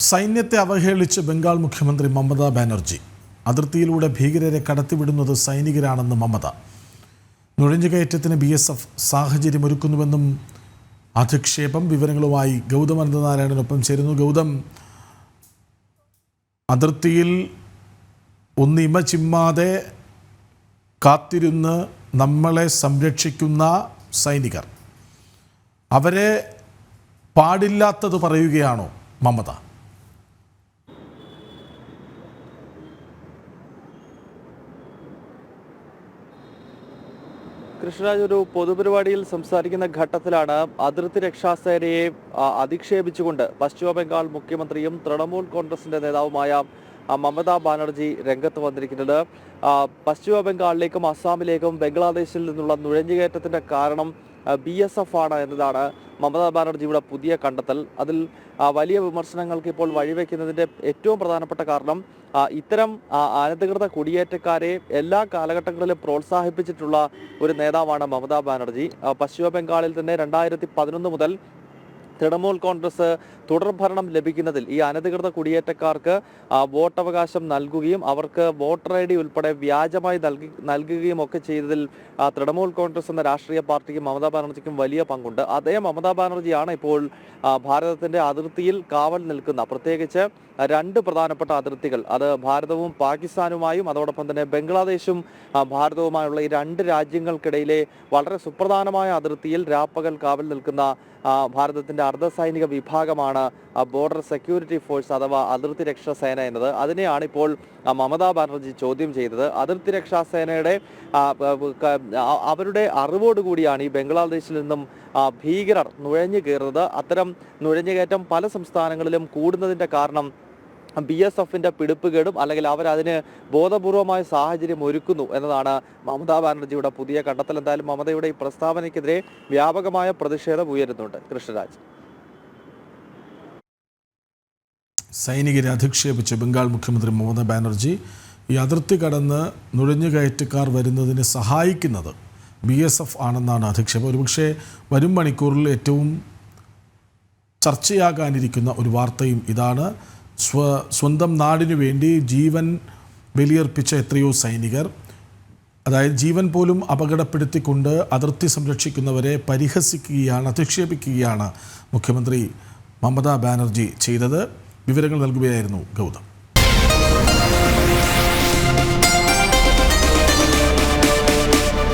സൈന്യത്തെ അവഹേളിച്ച് ബംഗാൾ മുഖ്യമന്ത്രി മമതാ ബാനർജി. അതിർത്തിയിലൂടെ ഭീകരരെ കടത്തിവിടുന്നത് സൈനികരാണെന്ന് മമത. നുഴഞ്ഞുകയറ്റത്തിന് BSF സാഹചര്യമൊരുക്കുന്നുവെന്നും അധിക്ഷേപം. വിവരങ്ങളുമായി ഗൗതം അനന്തനാരായണനൊപ്പം ചേരുന്നു. ഗൗതം, അതിർത്തിയിൽ ഒന്നിമ ചിമ്മാതെ കാത്തിരുന്ന് നമ്മളെ സംരക്ഷിക്കുന്ന സൈനികർ, അവരെ പാടില്ലാത്തത് പറയുകയാണോ മമത? കൃഷ്ണരാജ് ഒരു പൊതുപരിപാടിയിൽ സംസാരിക്കുന്ന ഘട്ടത്തിലാണ് അതിർത്തി രക്ഷാസേനയെ അധിക്ഷേപിച്ചുകൊണ്ട് പശ്ചിമ ബംഗാൾ മുഖ്യമന്ത്രിയും തൃണമൂൽ കോൺഗ്രസിന്റെ നേതാവുമായ മമതാ ബാനർജി രംഗത്ത് വന്നിരിക്കുന്നത്. പശ്ചിമ ബംഗാളിലേക്കും അസാമിലേക്കും ബംഗ്ലാദേശിൽ നിന്നുള്ള നുഴഞ്ഞുകയറ്റത്തിന്റെ കാരണം BSF ആണ് എന്നതാണ് മമതാ ബാനർജിയുടെ പുതിയ കണ്ടെത്തൽ. അതിൽ വലിയ വിമർശനങ്ങൾക്ക് ഇപ്പോൾ വഴിവെക്കുന്നതിന്റെ ഏറ്റവും പ്രധാനപ്പെട്ട കാരണം ഇത്തരം അനധികൃത കുടിയേറ്റക്കാരെ എല്ലാ കാലഘട്ടങ്ങളിലും പ്രോത്സാഹിപ്പിച്ചിട്ടുള്ള ഒരു നേതാവാണ് മമതാ ബാനർജി. പശ്ചിമ ബംഗാളിൽ തന്നെ 2011 മുതൽ തൃണമൂൽ കോൺഗ്രസ് തുടർഭരണം ലഭിക്കുന്നതിൽ ഈ അനധികൃത കുടിയേറ്റക്കാർക്ക് വോട്ടവകാശം നൽകുകയും അവർക്ക് വോട്ടർ ID ഉൾപ്പെടെ വ്യാജമായി നൽകുകയും ഒക്കെ ചെയ്തതിൽ തൃണമൂൽ കോൺഗ്രസ് എന്ന രാഷ്ട്രീയ പാർട്ടിക്കും മമതാ ബാനർജിക്കും വലിയ പങ്കുണ്ട്. അതേ മമതാ ബാനർജിയാണ് ഇപ്പോൾ ഭാരതത്തിന്റെ അതിർത്തിയിൽ കാവൽ നിൽക്കുന്ന, പ്രത്യേകിച്ച് രണ്ട് പ്രധാനപ്പെട്ട അതിർത്തികൾ, അത് ഭാരതവും പാകിസ്ഥാനുമായും അതോടൊപ്പം തന്നെ ബംഗ്ലാദേശും ഭാരതവുമായുള്ള ഈ രണ്ട് രാജ്യങ്ങൾക്കിടയിലെ വളരെ സുപ്രധാനമായ അതിർത്തിയിൽ രാപ്പകൽ കാവൽ നിൽക്കുന്ന ഭാരതത്തിന്റെ അർദ്ധസൈനിക വിഭാഗമാണ് ബോർഡർ സെക്യൂരിറ്റി ഫോഴ്സ് അഥവാ അതിർത്തി രക്ഷാ സേന എന്നത്. അതിനെയാണ് ഇപ്പോൾ മമതാ ബാനർജി ചോദ്യം ചെയ്തത്. അതിർത്തി രക്ഷാ സേനയുടെ അവരുടെ അറിവോടുകൂടിയാണ് ഈ ബംഗ്ലാദേശിൽ നിന്നും ഭീകരർ നുഴഞ്ഞു കയറുന്നത്. അത്തരം നുഴഞ്ഞുകയറ്റം പല സംസ്ഥാനങ്ങളിലും കൂടുന്നതിന്റെ കാരണം BSFന്റെ പിടിപ്പുകേടും അല്ലെങ്കിൽ അവരതിന് ബോധപൂർവമായ സാഹചര്യം ഒരുക്കുന്നു എന്നതാണ് മമതാ ബാനർജിയുടെ പുതിയ കണ്ടെത്തൽ. എന്തായാലും മമതയുടെ ഈ പ്രസ്താവനയ്ക്കെതിരെ വ്യാപകമായ പ്രതിഷേധം ഉയരുന്നുണ്ട്. കൃഷ്ണരാജ്, സൈനികരെ അധിക്ഷേപിച്ച് ബംഗാൾ മുഖ്യമന്ത്രി മമതാ ബാനർജി. ഈ അതിർത്തി കടന്ന് നുഴഞ്ഞുകയറ്റക്കാർ വരുന്നതിന് സഹായിക്കുന്നത് BSF ആണെന്നാണ് അധിക്ഷേപം. ഒരുപക്ഷെ വരും മണിക്കൂറിൽ ഏറ്റവും ചർച്ചയാകാനിരിക്കുന്ന ഒരു വാർത്തയും ഇതാണ്. സ്വന്തം നാടിനു വേണ്ടി ജീവൻ ബലിയർപ്പിച്ച എത്രയോ സൈനികർ, അതായത് ജീവൻ പോലും അപകടപ്പെടുത്തിക്കൊണ്ട് അതിർത്തി സംരക്ഷിക്കുന്നവരെ പരിഹസിക്കുകയാണ്, അധിക്ഷേപിക്കുകയാണ് മുഖ്യമന്ത്രി മമതാ ബാനർജി ചെയ്തത്. വിവരങ്ങൾ നൽകുകയായിരുന്നു ഗൗതം.